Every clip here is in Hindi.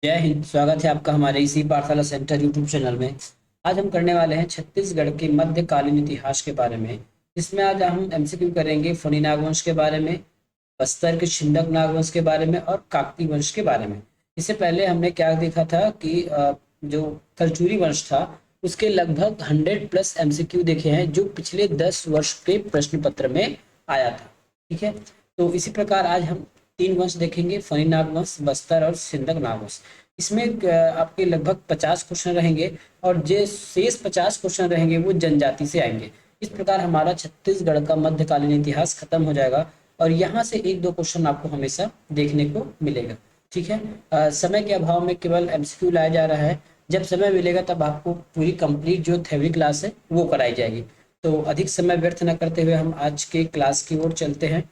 जय हिंद। स्वागत है आपका हमारे इसी पाठशाला सेंटर यूट्यूब चैनल में। आज हम करने वाले हैं छत्तीसगढ़ के मध्यकालीन इतिहास के बारे में। इसमें आज हम एमसीक्यू करेंगे फनी नागवंश के बारे में, बस्तर के छिंदक नागवंश के बारे में और काकती वंश के बारे में। इससे पहले हमने क्या देखा था कि जो कलचुरी वंश था उसके लगभग 100+ एमसीक्यू देखे हैं जो पिछले 10 वर्ष के प्रश्न पत्र में आया था। ठीक है, तो इसी प्रकार आज हम 3 वंश देखेंगे, फनी नागवंश, बस्तर और सिंधक नागवंश। इसमें आपके लगभग 50 क्वेश्चन रहेंगे और जो शेष 50 क्वेश्चन रहेंगे वो जनजाति से आएंगे। इस प्रकार हमारा छत्तीसगढ़ का मध्यकालीन इतिहास खत्म हो जाएगा और यहाँ से 1-2 क्वेश्चन आपको हमेशा देखने को मिलेगा। ठीक है, समय के अभाव में केवल एमसीक्यू लाया जा रहा है। जब समय मिलेगा तब आपको पूरी कंप्लीट जो थ्योरी क्लास है वो कराई जाएगी। तो अधिक समय व्यर्थ न करते हुए हम आज के क्लास की ओर चलते हैं।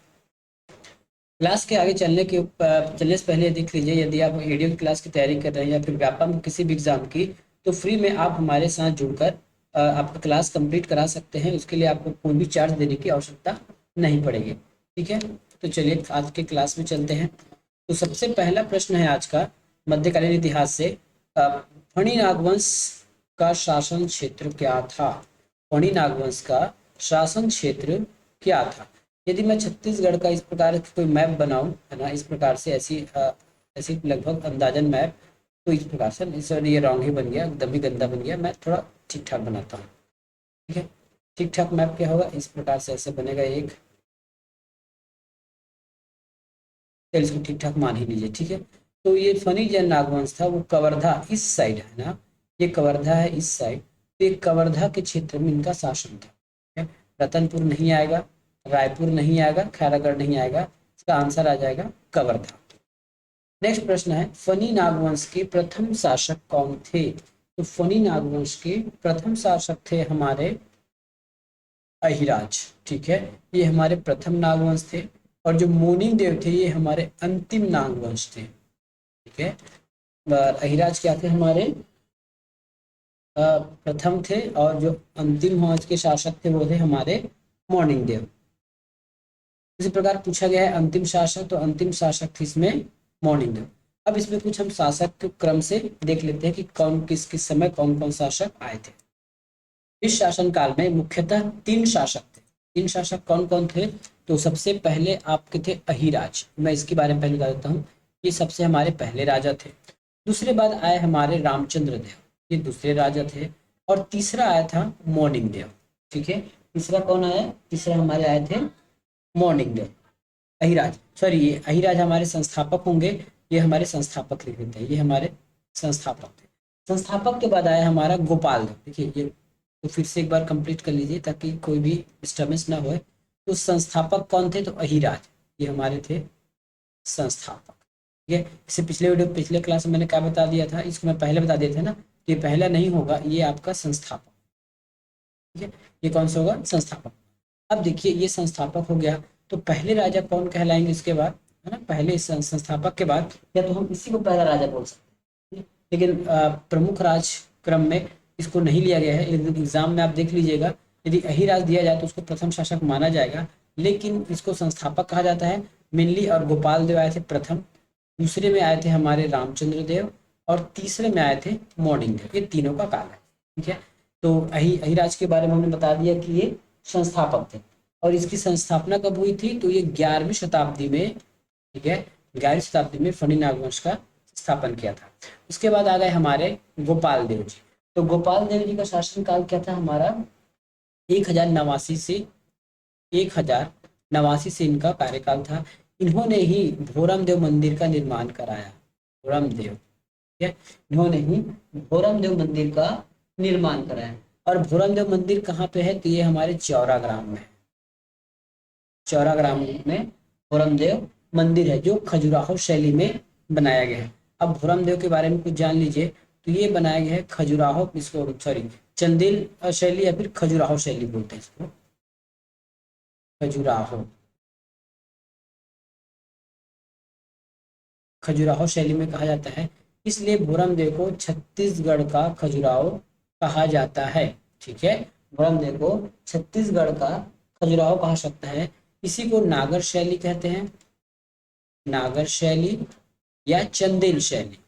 क्लास के आगे चलने से पहले देख लीजिए, यदि आप वीडियो की क्लास की तैयारी कर रहे हैं या फिर व्यापम किसी भी एग्जाम की, तो फ्री में आप हमारे साथ जुड़कर आपका क्लास कंप्लीट करा सकते हैं। उसके लिए आपको कोई भी चार्ज देने की आवश्यकता नहीं पड़ेगी। ठीक है, तो चलिए आज के क्लास में चलते हैं। तो सबसे पहला प्रश्न है आज का मध्यकालीन इतिहास से, अ, फणी नागवंश का शासन क्षेत्र क्या था? फणी नागवंश का शासन क्षेत्र क्या था? यदि मैं छत्तीसगढ़ का इस प्रकार की कोई मैप बनाऊं, है ना, इस प्रकार से ऐसी लगभग अंदाजन मैप, तो इस प्रकार से ये रॉन्ग ही बन गया, एकदम ही गंदा बन गया। मैं थोड़ा ठीक ठाक बनाता हूँ। ठीक है, ठीक ठाक मैप क्या होगा, इस प्रकार से ऐसे बनेगा एक। चलिए इसको ठीक ठाक मान ही लीजिए। ठीक है, तो ये फनी जैन नागवंश था वो कवर्धा इस साइड है ना, ये कवर्धा है इस साइड। तो ये कवर्धा के क्षेत्र में इनका शासन था। ठीक है? रतनपुर नहीं आएगा, रायपुर नहीं आएगा, खैरागढ़ नहीं आएगा, इसका आंसर आ जाएगा कवर्धा। नेक्स्ट प्रश्न है, फनी नागवंश के प्रथम शासक कौन थे? तो फनी नागवंश के प्रथम शासक थे हमारे अहिराज। ठीक है, ये हमारे प्रथम नागवंश थे। और जो मोनी देव थे ये हमारे अंतिम नागवंश थे। ठीक है, और अहिराज क्या थे हमारे प्रथम थे, और जो अंतिम वंश के शासक थे वो थे हमारे मॉर्निंग देव। इसी प्रकार पूछा गया है अंतिम शासक, तो अंतिम शासक थे इसमें मॉर्निंग देव। अब इसमें कुछ हम शासक के क्रम से देख लेते हैं कि कौन किस किस समय कौन कौन शासक आए थे। इस शासनकाल में मुख्यतः 3 शासक थे। 3 शासक कौन कौन थे? तो सबसे पहले आपके थे अहिराज। मैं इसके बारे में पहले बता देता हूँ, ये सबसे हमारे पहले राजा थे। दूसरे बाद आए हमारे रामचंद्र देव, ये दूसरे राजा थे। और तीसरा आया था मॉर्निंग देव। ठीक है, तीसरा कौन आया? तीसरा हमारे आए थे मॉर्निंग देव। अहिराज, सॉरी, ये अहिराज हमारे संस्थापक होंगे। ये हमारे संस्थापक लिख देते हैं, ये हमारे संस्थापक थे। संस्थापक के बाद आया हमारा गोपाल देव। देखिए ये, तो फिर से एक बार कंप्लीट कर लीजिए ताकि कोई भी डिस्टर्बेंस ना हो। तो संस्थापक कौन थे? तो अहिराज, ये हमारे थे संस्थापक। ठीक है, इससे पिछले क्लास में मैंने क्या बता दिया था, इसको मैं पहले बता दिया था ना, ये पहला नहीं होगा, ये आपका संस्थापक। ठीक है, ये कौन सा होगा? संस्थापक। अब देखिए ये संस्थापक हो गया, तो पहले राजा कौन कहलाएंगे इसके बाद, है ना, पहले संस्थापक के बाद या तो हम इसी को पहला राजा बोल सकते हैं। लेकिन प्रमुख राज क्रम में इसको नहीं लिया गया है। एग्जाम में आप देख लीजिएगा, यदि अहिराज दिया जाए तो उसको प्रथम शासक माना जाएगा, लेकिन इसको संस्थापक कहा जाता है मेनली। और गोपाल देव आए थे प्रथम, दूसरे में आए थे हमारे रामचंद्र देव, और तीसरे में आए थे मॉर्निंग देव। ये तीनों का काल है। ठीक है, तो अहिराज के बारे में हमने बता दिया कि ये संस्थापक थे। और इसकी संस्थापना कब हुई थी? तो ये 11वीं शताब्दी में। ठीक है, 11वीं शताब्दी में फनी नागवंश का स्थापन किया था। उसके बाद आ गए हमारे गोपाल देव जी। तो गोपाल देव जी का शासन काल क्या था हमारा? 1089 से 1089 से इनका कार्यकाल था। इन्होंने ही भोरम देव मंदिर का निर्माण कराया। भोरम देव, ठीक है, इन्होंने ही भोरम देव मंदिर का निर्माण कराया। और भोरम देव मंदिर कहाँ पे है? तो ये हमारे चौरा ग्राम में है। चौरा ग्राम में भोरम देव मंदिर है जो खजुराहो शैली में बनाया गया है। अब भोरम देव के बारे में कुछ जान लीजिए, तो ये बनाया गया है खजुराहो, इसको सॉरी चंदेल शैली या फिर खजुराहो शैली बोलते हैं इसको, खजुराहो। खजुराहो शैली में कहा जाता है, इसलिए भोरम देव को छत्तीसगढ़ का खजुराहो कहा जाता है। ठीक है, भोरम देव को छत्तीसगढ़ का खजुराहो कहा सकता है। इसी को नागर शैली कहते हैं, नागर शैली या चंदेल शैली।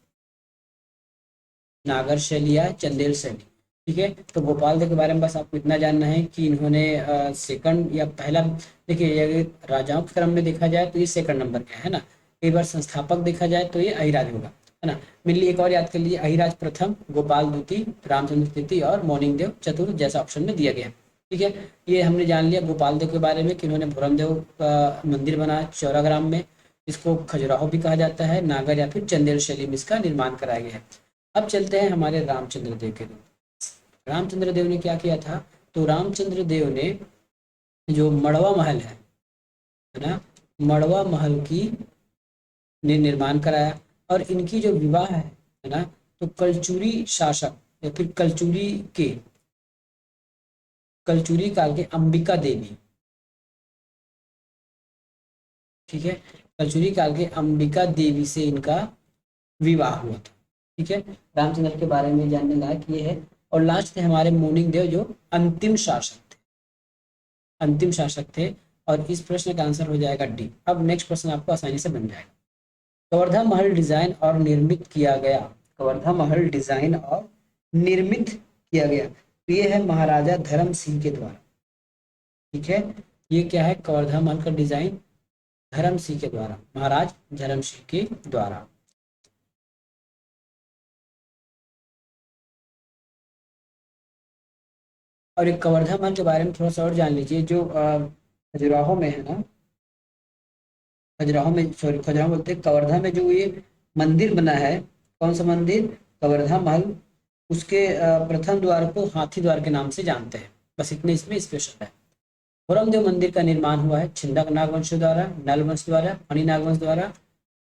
नागर शैली या चंदेल शैली। ठीक है, तो गोपाल देव के बारे में बस आपको इतना जानना है कि इन्होंने सेकंड या पहला, देखिए अगर राजाओं के क्रम में देखा जाए तो ये सेकंड नंबर का है ना। कई बार संस्थापक देखा जाए तो ये अहिराज होगा, है ना। मेनली एक और याद कर लीजिए, अहिराज प्रथम, गोपाल द्वितीय, रामचंद्र तृतीय और मॉर्निंग देव चतुर्थ, जैसा ऑप्शन में दिया गया है। ठीक है, ये हमने जान लिया गोपाल देव के बारे में कि इन्होंने भोरम देव का मंदिर बनाया चौराग्राम में, इसको खजुराहो भी कहा जाता है, नागर या फिर चंदेल शैली में इसका निर्माण कराया गया है। अब चलते हैं हमारे रामचंद्र देव के लिए। रामचंद्र देव ने क्या किया था, तो रामचंद्र देव ने जो मड़वा महल है ना, मड़वा महल की ने निर्माण कराया, और इनकी जो विवाह है ना, तो कलचुरी शासक या फिर कलचुरी काल के अंबिका देवी, ठीक है, कलचुरी काल के अंबिका देवी से इनका विवाह हुआ था। ठीक है, रामचंद्र के बारे में जानने लायक ये है। और लास्ट थे हमारे मोर्निंग देव जो अंतिम शासक थे, अंतिम शासक थे, और इस प्रश्न का आंसर हो जाएगा डी। अब नेक्स्ट प्रश्न आपको आसानी से बन जाएगा। कवर्धा महल डिजाइन और निर्मित किया गया, कवर्धा महल डिजाइन और निर्मित किया गया, तो ये है महाराजा धर्म सिंह के द्वारा। ठीक है, ये क्या है, कवर्धा महल का डिजाइन धर्म सिंह के द्वारा, महाराज धर्म सिंह के द्वारा। और एक कवर्धा महल के बारे में थोड़ा सा और जान लीजिए, जो खजुराहो में है ना, खजुराहो में, सॉरी खजुराहो बोलते हैं, कवर्धा में जो ये मंदिर बना है, कौन सा मंदिर, कवर्धा महल, उसके प्रथम द्वार को हाथी द्वार के नाम से जानते हैं। बस इतने इसमें स्पेशल है। भोरमदेव मंदिर का निर्माण हुआ है छिंदक नागवंश द्वारा, नल वंश द्वारा, फणी नागवंश द्वारा,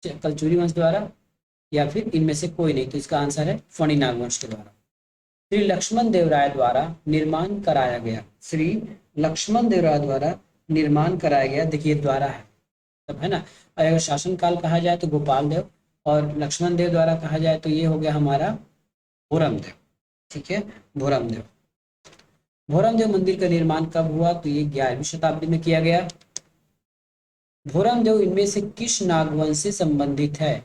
कलचुरी वंश द्वारा, या फिर इनमें से कोई नहीं, तो इसका आंसर है फणी नागवंश के द्वारा। श्री लक्ष्मण देव राय द्वारा निर्माण कराया गया, श्री लक्ष्मण देव राय द्वारा निर्माण कराया गया, देखिए द्वारा है तब, है ना। और अगर शासन काल कहा जाए तो गोपाल देव, और लक्ष्मण देव द्वारा कहा जाए तो ये हो गया हमारा भोरम देव। ठीक है, भोरम देव। भोरम देव मंदिर का निर्माण कब हुआ, तो ये 11वीं शताब्दी में किया गया। भोरम देव इनमें से किस नागवंश से संबंधित है,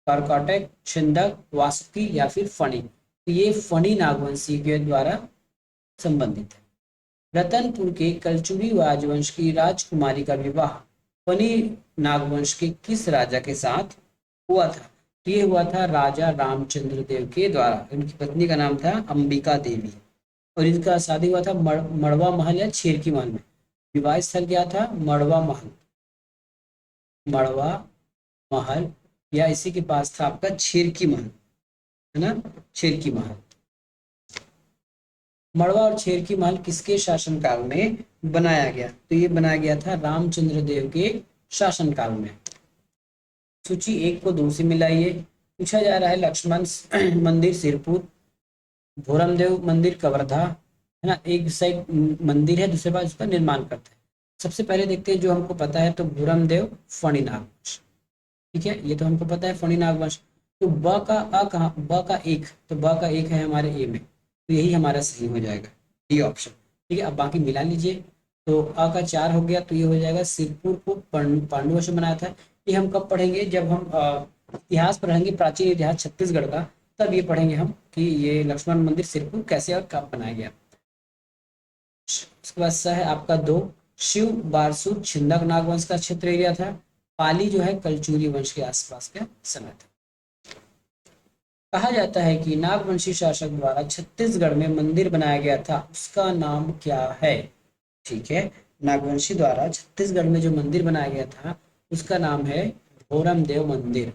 कर्काटक, छिंदक, वासुकी या फिर फणी, तो ये फणी नागवंशी के द्वारा संबंधित है। रतनपुर के कलचुरी राजवंश की राजकुमारी का विवाह फणी नागवंश के किस राजा के साथ हुआ था, तो ये हुआ था राजा रामचंद्र देव के द्वारा। इनकी पत्नी का नाम था अंबिका देवी, और इनका शादी हुआ था मड़वा महल या छेरकी महल में। विवाह स्थल क्या था, मड़वा महल, मड़वा महल, या इसी के पास था आपका छेरकी महल, है ना, छेरकी महल। मड़वा और छेरकी महल किसके शासनकाल में बनाया गया, तो ये बनाया गया था रामचंद्र देव के शासनकाल में। सूची 1 को 2 से मिलाइए। पूछा जा रहा है लक्ष्मण मंदिर सिरपुर, भोरमदेव मंदिर कवर्धा, है ना, एक साइड मंदिर है, दूसरे पास उसका निर्माण करता है। सबसे पहले देखते हैं जो हमको पता है, तो भोरमदेव फणी नागवंश। ठीक है, ये तो हमको पता है फणी नागवंश। तो ब का अ कहाँ, ब का एक, तो ब का एक है हमारे ए में, तो यही हमारा सही हो जाएगा, डी ऑप्शन। ठीक है, अब बाकी मिला लीजिए। तो अ का 4 हो गया, तो ये हो जाएगा सिरपुर को पांडवों से बनाया था। ये हम कब पढ़ेंगे, जब हम इतिहास पढ़ेंगे, प्राचीन इतिहास छत्तीसगढ़ का, तब ये पढ़ेंगे हम कि ये लक्ष्मण मंदिर सिरपुर कैसे और कब बनाया गया। उसके बाद है आपका 2, शिव बारसूर छिंदक नागवंश का क्षेत्र एरिया था। पाली जो है कलचुरी वंश के आसपास का समय था। कहा जाता है कि नागवंशी शासक द्वारा छत्तीसगढ़ में मंदिर बनाया गया था, उसका नाम क्या है। ठीक है, नागवंशी द्वारा छत्तीसगढ़ में जो मंदिर बनाया गया था उसका नाम है भोरमदेव मंदिर।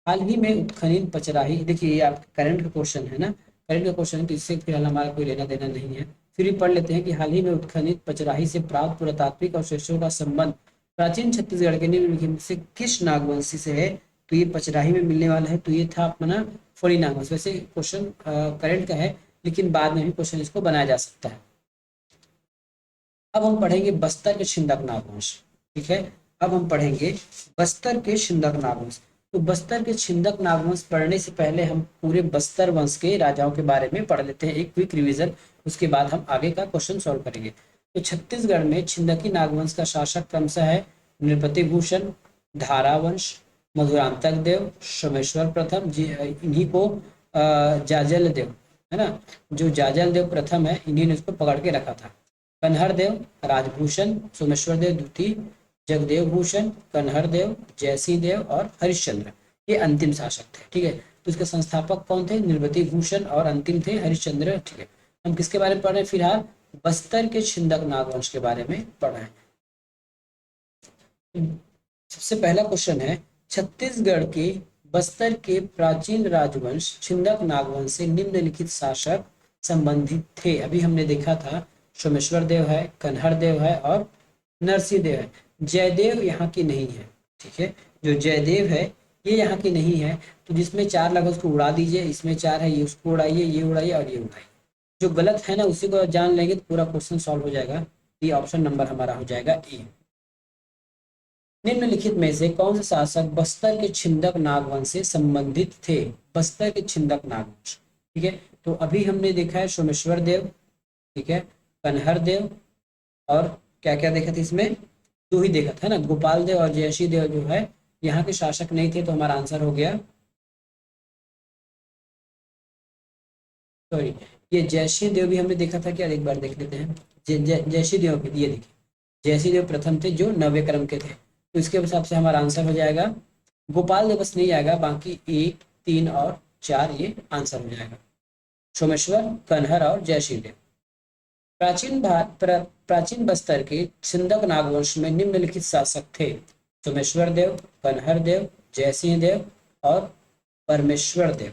हाल ही में उत्खनन पचराही, देखिए ये आपका करंट का क्वेश्चन है ना, करंट का क्वेश्चन है, तो इससे फिलहाल हमारा कोई लेना देना नहीं है। फिर भी पढ़ लेते हैं कि हाल ही में उत्खनित पचराही से प्राप्त पुरातात्विक अवशेषों का संबंध प्राचीन छत्तीसगढ़ के निम्नलिखित से किस नागवंशी से है, तो ये पचराही में मिलने वाला है, तो ये था अपना फणी नागवंश। वैसे क्वेश्चन करंट का है, लेकिन बाद में भी क्वेश्चन इसको बनाया जा सकता है। अब हम पढ़ेंगे बस्तर के छिंदक नागवंश। ठीक है, अब हम पढ़ेंगे बस्तर के छिंदक नागवंश। तो बस्तर के छिंदक नागवंश पढ़ने से पहले हम पूरे बस्तर वंश के राजाओं के बारे में पढ़ लेते हैं, एक क्विक रिवीजन। उसके बाद हम आगे का क्वेश्चन सॉल्व करेंगे। तो छत्तीसगढ़ में छिंदकी नागवंश का शासक क्रमशः है नृपति भूषण, धारावंश, मधुरांतक देव, सोमेश्वर प्रथम, इन्हीं को जाजल देव, है ना, जो जाजल देव प्रथम है, इन्हीं ने उसको पकड़ के रखा था। कन्हर देव, राजभूषण, सोमेश्वर देव द्वितीय, जगदेव भूषण, कन्हर देव, जयसिंह देव और हरिश्चंद्र, ये अंतिम शासक थे। ठीक है, तो इसके संस्थापक कौन थे? निर्वती भूषण, और अंतिम थे हरिश्चंद्र। ठीक है, हम किसके बारे में पढ़ रहे हैं फिलहाल? बस्तर के छिंदक नागवंश के बारे में पढ़ रहे हैं। सबसे पहला क्वेश्चन है, छत्तीसगढ़ के बस्तर के प्राचीन राजवंश छिंदक नागवंश से निम्नलिखित शासक संबंधित थे। अभी हमने देखा था सोमेश्वर देव है, कन्हर देव है और नरसिंह देव है। जयदेव यहाँ की नहीं है। ठीक है, जो जयदेव है ये यहाँ की नहीं है, तो जिसमें चार लगा उसको उड़ा दीजिए, इसमें चार है ये उसको उड़ाइए, ये उड़ाइए और ये उड़ाइए। जो गलत है ना उसी को जान लेंगे तो पूरा क्वेश्चन सॉल्व हो जाएगा। ये ऑप्शन नंबर हमारा हो जाएगा ए। निम्नलिखित में से कौन से शासक बस्तर के छिंदक नागवंश से संबंधित थे? बस्तर के छिंदक नागवंश। ठीक है, तो अभी हमने देखा है सोमेश्वर देव, ठीक है, कन्हर देव, और क्या क्या देखा था इसमें? दो ही देखा था ना, गोपाल देव और जयसिंह देव जो है यहाँ के शासक नहीं थे, तो हमारा आंसर हो गया, सॉरी, ये जयसिंह देव भी हमने देखा था क्या? एक बार देख लेते हैं। जयसिंह देव, ये देखिए, जयसिंह देव प्रथम थे जो 9वें क्रम के थे, तो इसके हिसाब से हमारा आंसर हो जाएगा। गोपाल देव बस नहीं आएगा, बाकी 1, 3 और 4 ये आंसर हो जाएगा। सोमेश्वर, कन्हर और जयसिंह देव। प्राचीन बस्तर के छिंदक नागवंश में निम्नलिखित शासक थे? सोमेश्वर देव, कन्हर देव, जयसिंह देव और परमेश्वर देव।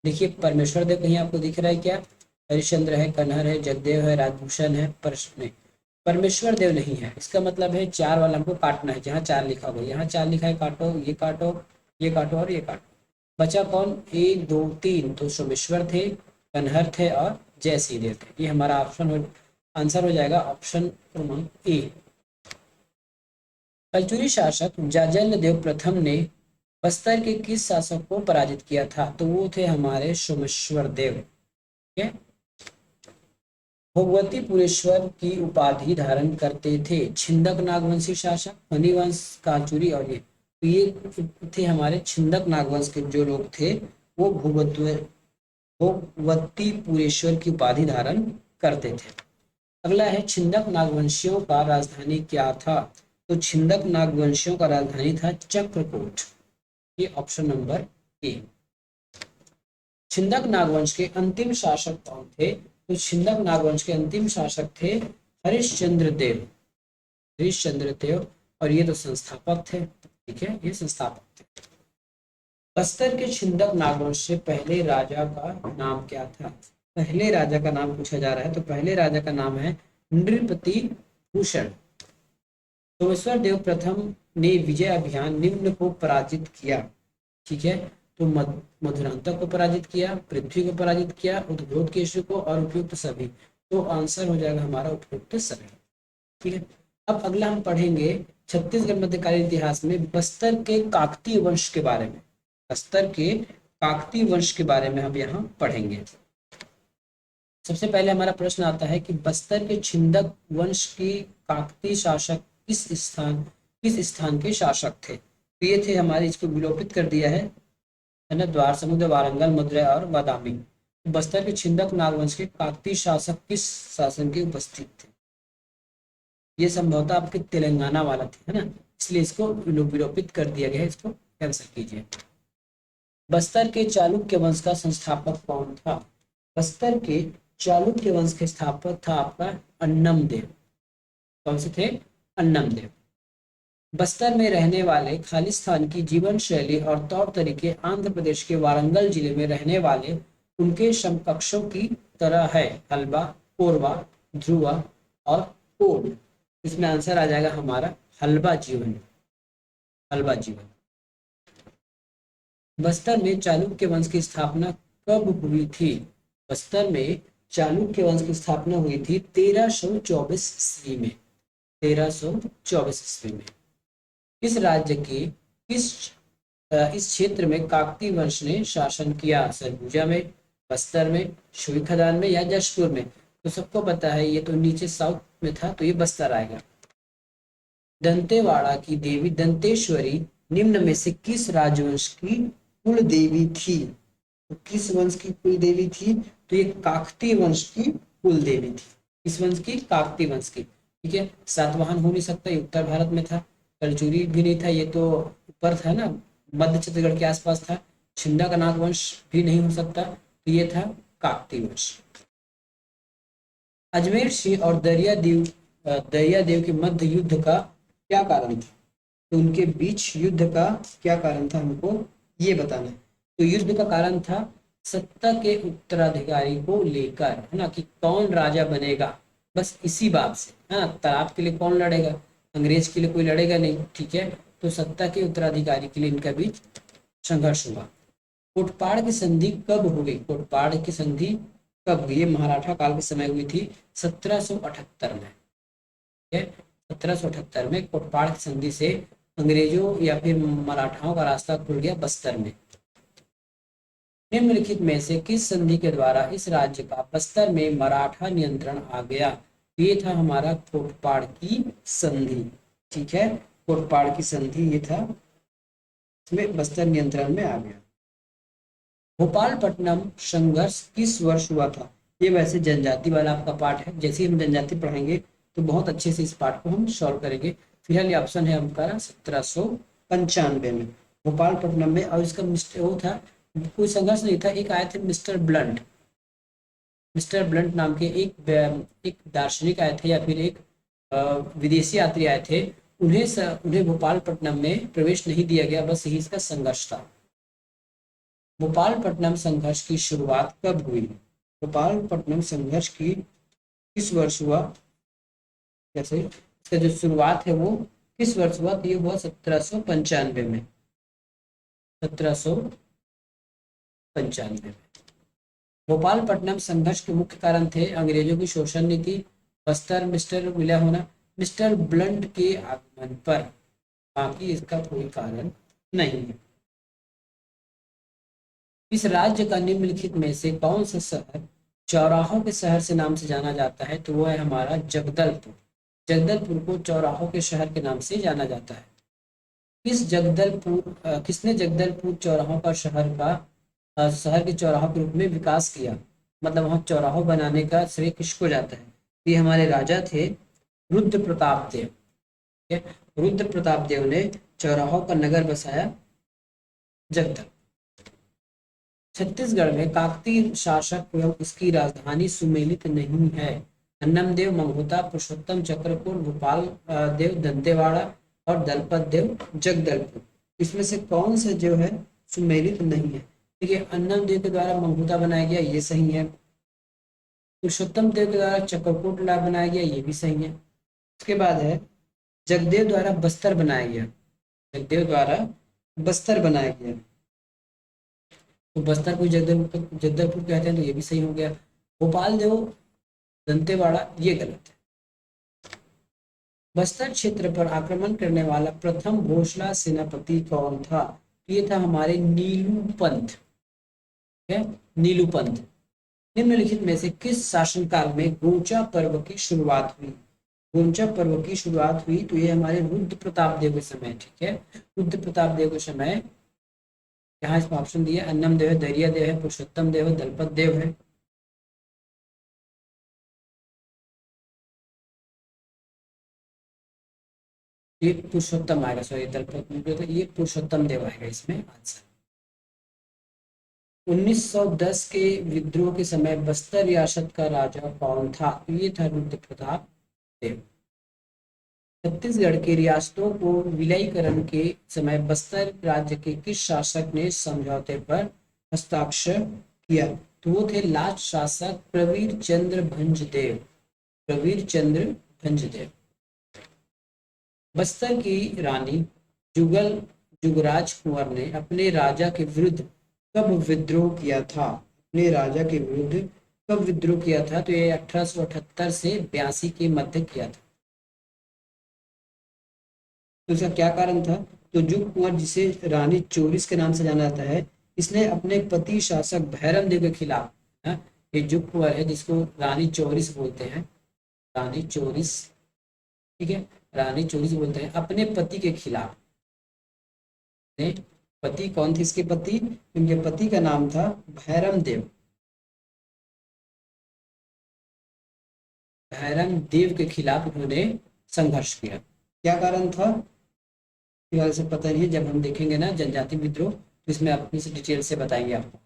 देखिए परमेश्वर देव कहीं आपको दिख रहा है क्या? हरिश्चंद्र है, कन्हर है, जगदेव है, राजभूषण है, नहीं, परमेश्वर देव नहीं है। इसका मतलब है 4 वाला हमको काटना है, जहाँ 4 लिखा हुआ, यहाँ 4 लिखा है, काटो, ये काटो, ये काटो और ये काटो। बचा कौन? 1, 2, 3, तो सोमेश्वर थे, कन्हर थे और जयसिंह देव थे। ये हमारा आंसर हो जाएगा ऑप्शन क्रमांक ए। कलचुरी शासक जाजल देव प्रथम ने बस्तर के किस शासक को पराजित किया था? तो वो थे हमारे सोमेश्वर देव। ठीक है, भगवतीपुरेश्वर की उपाधि धारण करते थे छिंदक नागवंशी शासक, फणिवंश, कालचुरी और ये थे हमारे छिंदक नागवंश के जो लोग थे, वो भगवतीपुरेश्वर की उपाधि धारण करते थे। अगला है, छिंदक नागवंशियों का राजधानी क्या था? तो छिंदक नागवंशियों का राजधानी था चक्रकोट। ये ऑप्शन नंबर ए। छिंदक नागवंश के अंतिम शासक कौन थे? तो छिंदक नागवंश के अंतिम शासक थे हरिश्चंद्र देव। हरिश्चंद्र देव, और ये तो संस्थापक थे। ठीक है, ये संस्थापक थे। बस्तर के छिंदक नागवंश से पहले राजा का नाम क्या था? पहले राजा का नाम पूछा जा रहा है, तो पहले राजा का नाम है नृपति भूषण। सोमेश्वर देव प्रथम ने विजय अभियान निम्न को पराजित किया। ठीक है, तो मधुरांतक को पराजित किया, पृथ्वी को पराजित किया, उद्भोत केशु को और उपयुक्त सभी। तो आंसर हो जाएगा हमारा उपयुक्त सभी। ठीक है, अब अगला हम पढ़ेंगे छत्तीसगढ़ मध्यकालीन इतिहास में बस्तर के काकतीय वंश के बारे में। बस्तर के काकतीय वंश के बारे में हम यहाँ पढ़ेंगे। सबसे पहले हमारा प्रश्न आता है कि बस्तर के छिंदक वंश की काकतीय शासक किस स्थान के शासक थे? तो ये थे हमारे, इसको विलोपित कर दिया है ना, द्वार समुद्र, वारंगल, मदुरै और बादामी। बस्तर के छिंदक नागवंश के काकतीय शासक किस शासन के उपस्थित थे? ये संभवतः आपके तेलंगाना वाला थे, है ना, इसलिए इसको विलोपित कर दिया गया है, इसको कैंसिल कीजिए। बस्तर के चालुक्य वंश का संस्थापक कौन था? बस्तर के चालुक्य वंश के स्थापक था आपका अन्नम देव। कौन से थे? अन्नम देव। बस्तर में रहने वाले खालिस्तान की जीवन शैली और तौर तरीके आंध्र प्रदेश के वारंगल जिले में रहने वाले उनके समकक्षों की तरह है। हल्बा, कोरवा, ध्रुवा और कोड। इसमें आंसर आ जाएगा हमारा हल्बा जीवन। हल्बा जीवन। बस्तर में चालुक्य वंश की स्थापना कब हुई थी? बस्तर में चालुक्य वंश की स्थापना हुई थी 1324 ईस्वी में। 1324 ईस्वी में। इस राज्य के इस क्षेत्र में काकतीय वंश ने शासन किया? सरगुजा में, बस्तर में, शूई खदान में या जशपुर में? तो सबको पता है ये तो नीचे साउथ में था, तो ये बस्तर आएगा। दंतेवाड़ा की देवी दंतेश्वरी निम्न में से किस राजवंश की कुल देवी थी? तो किस वंश की कुल देवी थी? तो ये काकतीय वंश की कुल देवी थी। किस वंश की? काकतीय वंश की। ठीक है, सातवाहन हो नहीं सकता, ये उत्तर भारत में था। कलचुरी भी नहीं था, ये तो ऊपर था ना, मध्य छत्तीसगढ़ के आसपास था। छिंदा का नाग वंश भी नहीं हो सकता, तो ये था काकतीय वंश। अजमेर सिंह और दरिया देव के मध्य युद्ध का क्या कारण था? तो उनके बीच युद्ध का क्या कारण था, हमको ये बताना है। तो युद्ध का कारण था सत्ता के उत्तराधिकारी को लेकर, है ना, कि कौन राजा बनेगा, बस इसी बात से, है ना। तालाब के लिए कौन लड़ेगा? अंग्रेज के लिए कोई लड़ेगा नहीं, ठीक है। तो सत्ता के उत्तराधिकारी के लिए इनका बीच संघर्ष हुआ। कोटपाड़ की संधि कब हुई? कोटपाड़ की संधि कब हुई? ये मराठा काल के समय हुई थी, 1778 में। ठीक है, 1778 में कोटपाड़ की संधि से अंग्रेजों या फिर मराठाओं का रास्ता खुल गया बस्तर में। निम्नलिखित में से किस संधि के द्वारा इस राज्य का बस्तर में मराठा नियंत्रण आ गया? ये था हमारा कोटपाड़ की संधि। ठीक है, कोटपाड़ की संधि ये था, इसमें बस्तर नियंत्रण में आ गया। भोपालपट्टनम संघर्ष किस वर्ष हुआ था? ये वैसे जनजाति वाला आपका पार्ट है, जैसे ही हम जनजाति पढ़ेंगे तो बहुत अच्छे से इस पार्ट को हम सॉल्व करेंगे। फिलहाल ये ऑप्शन है हमारा 1795 में, भोपालपट्टनम में। और इसका वो था, कोई संघर्ष नहीं था, एक आए थे मिस्टर ब्लंट। मिस्टर ब्लंट नाम के एक दार्शनिक आए थे, या फिर एक विदेशी यात्री आए थे। उन्हें भोपालपट्टनम में प्रवेश नहीं दिया गया, बस यही इसका संघर्ष था। भोपालपट्टनम संघर्ष की शुरुआत कब हुई? भोपालपट्टनम संघर्ष की किस वर्ष हुआ? कैसे इसका जो शुरुआत है वो किस वर्ष हुआ? तो ये हुआ 1795 में, 1795 में। भोपालपट्टनम संघर्ष के मुख्य कारण थे अंग्रेजों की शोषण नीति, बस्तर मिस्टर विलय होना, मिस्टर ब्लंट के आगमन पर। बाकी इसका कोई कारण नहीं है। इस राज्य का निम्नलिखित में से कौन सा शहर चौराहों के शहर से नाम से जाना जाता है? तो वो है हमारा जगदलपुर। जगदलपुर को चौराहों के शहर के नाम से जाना जाता है। किसने जगदलपुर चौराहों का शहर के चौराहों के रूप में विकास किया? मतलब वहां चौराहों बनाने का श्रेय किसको जाता है? ये हमारे राजा थे रुद्र प्रताप देव। ठीक है? रुद्र प्रताप देव ने चौराहों का नगर बसाया जगदल। छत्तीसगढ़ में काकतीय शासक एवं उसकी राजधानी सुमेलित नहीं है। अन्नमदेव मंगोता, पुरुषोत्तम चक्रपुर, भोपाल देव दंतेवाड़ा और दलपत देव जगदलपुर। इसमें से कौन सा जो है सुमेलित नहीं है? देखिए, अन्नम देव के द्वारा मंगोता बनाया गया, ये सही है। पुरुषोत्तम देव के द्वारा चक्रकूट बनाया गया, ये भी सही है। उसके बाद है जगदेव द्वारा बस्तर बनाया गया। जगदेव द्वारा बस्तर बनाया गया, तो बस्तर को जगदलपुर कहते हैं, तो ये भी सही हो गया। भोपाल देव दंतेवाड़ा, ये गलत है। बस्तर क्षेत्र पर आक्रमण करने वाला प्रथम भोसला सेनापति कौन था? ये था हमारे नीलू पंथ। है, नीलू पंथ। निम्नलिखित में से किस शासनकाल में गोंचा पर्व की शुरुआत हुई? गोंचा पर्व की शुरुआत हुई तो ये हमारे रुद्र प्रताप देव के समय। ठीक है, रुद्र प्रताप देव के समय। यहाँ इसमें ऑप्शन दिया, अन्नम देव है, दरिया देव है, पुरुषोत्तम देव है, दलपत देव है। ये पुरुषोत्तम आएगा, सॉरी दलपत, ये पुरुषोत्तम देव आएगा इसमें आंसर। 1910 के विद्रोह के समय बस्तर रियासत का राजा कौन था? तो ये था रुद्र प्रताप देव। छत्तीसगढ़ के रियासतों को विलयीकरण के समय बस्तर राज्य के किस शासक ने समझौते पर हस्ताक्षर किया? तो वो थे लास्ट शासक प्रवीर चंद्र भंजदेव। प्रवीर चंद्र भंजदेव। बस्तर की रानी जुगराज कुंवर ने अपने राजा के विरुद्ध कब विद्रोह किया था? अपने राजा के विरुद्ध कब विद्रोह किया था? तो ये 1878 से 82 के मध्य किया था। तो इसका क्या कारण था? तो जुग कुंवर, जिसे रानी चोरिस के नाम से जाना जाता है, इसने अपने पति शासक भैरम देव के खिलाफ, ये जुग कुंवर है जिसको रानी चोरिस बोलते हैं, रानी चोरिस। ठीक है, रानी चोरिस बोलते हैं, अपने पति के खिलाफ ने पति कौन थे इसके पति? इनके पति का नाम था भैरम देव। भैरम देव के खिलाफ उन्होंने संघर्ष किया। क्या कारण था फिलहाल से पता नहीं है, जब हम देखेंगे ना जनजाति विद्रोह तो इसमें अपनी से डिटेल से बताएंगे आपको।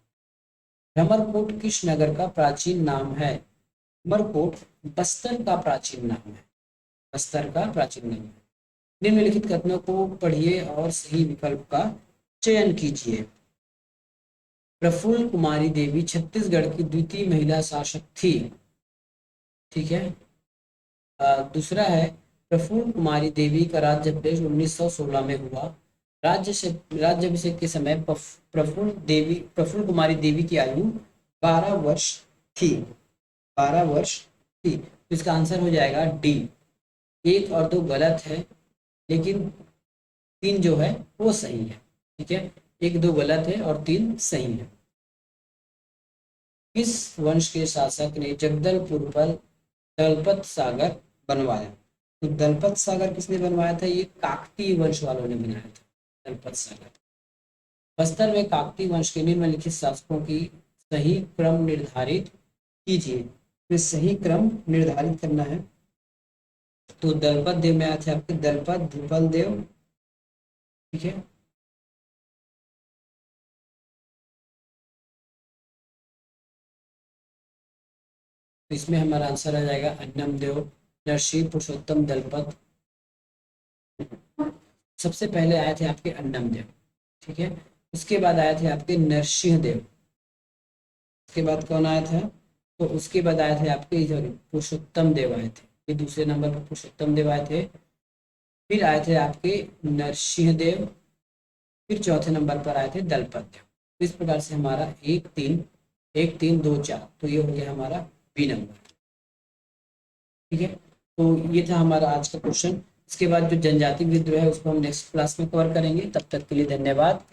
भ्रमरकोट किस नगर का प्राचीन नाम है? भ्रमरकोट बस्तर का प्राचीन नाम है। बस्तर का प्राचीन नाम है। निम्नलिखित कथनों को पढ़िए और सही विकल्प का चयन कीजिए। प्रफुल्ल कुमारी देवी छत्तीसगढ़ की द्वितीय महिला शासक थी। ठीक है। दूसरा है प्रफुल्ल कुमारी देवी का राज्याभिषेक 1916 में हुआ। राज्याभिषेक के समय प्रफुल्ल कुमारी देवी की आयु 12 वर्ष थी। 12 वर्ष थी। तो इसका आंसर हो जाएगा डी। 1 और 2 गलत है, लेकिन 3 जो है वो सही है। ठीक है, 1 2 गलत है और 3 सही है। किस वंश के शासक ने जगदलपुर पर दलपत सागर बनवाया? तो दलपत सागर किसने बनवाया था? ये काकतीय वंश वालों ने बनाया था दलपत सागर। बस्तर में काकतीय वंश के निम्नलिखित शासकों की सही क्रम निर्धारित कीजिए। तो सही क्रम निर्धारित करना है। तो दलपत देव में आए थे आपके दलपत द्रुपल देव। ठीक है, तो इसमें हमारा आंसर आ जाएगा अन्नम देव, नरसिंह, पुरुषोत्तम, दलपत। सबसे पहले आए थे आपके अन्नम देव। ठीक है, उसके बाद आए थे आपके नरसिंह देव। उसके बाद कौन आया था? तो उसके बाद आए थे आपके सॉरी पुरुषोत्तम देव आए थे। ये दूसरे नंबर पर पुरुषोत्तम देव आए थे। फिर आए थे आपके नरसिंह देव। फिर चौथे नंबर पर आए थे दलपत देव। इस प्रकार से हमारा 1 3 1 3 2 4, तो ये हो गया हमारा बी नंबर। ठीक है, तो ये था हमारा आज का क्वेश्चन। इसके बाद जो जनजाति विद्रोह है उसको हम नेक्स्ट क्लास में कवर करेंगे। तब तक के लिए धन्यवाद।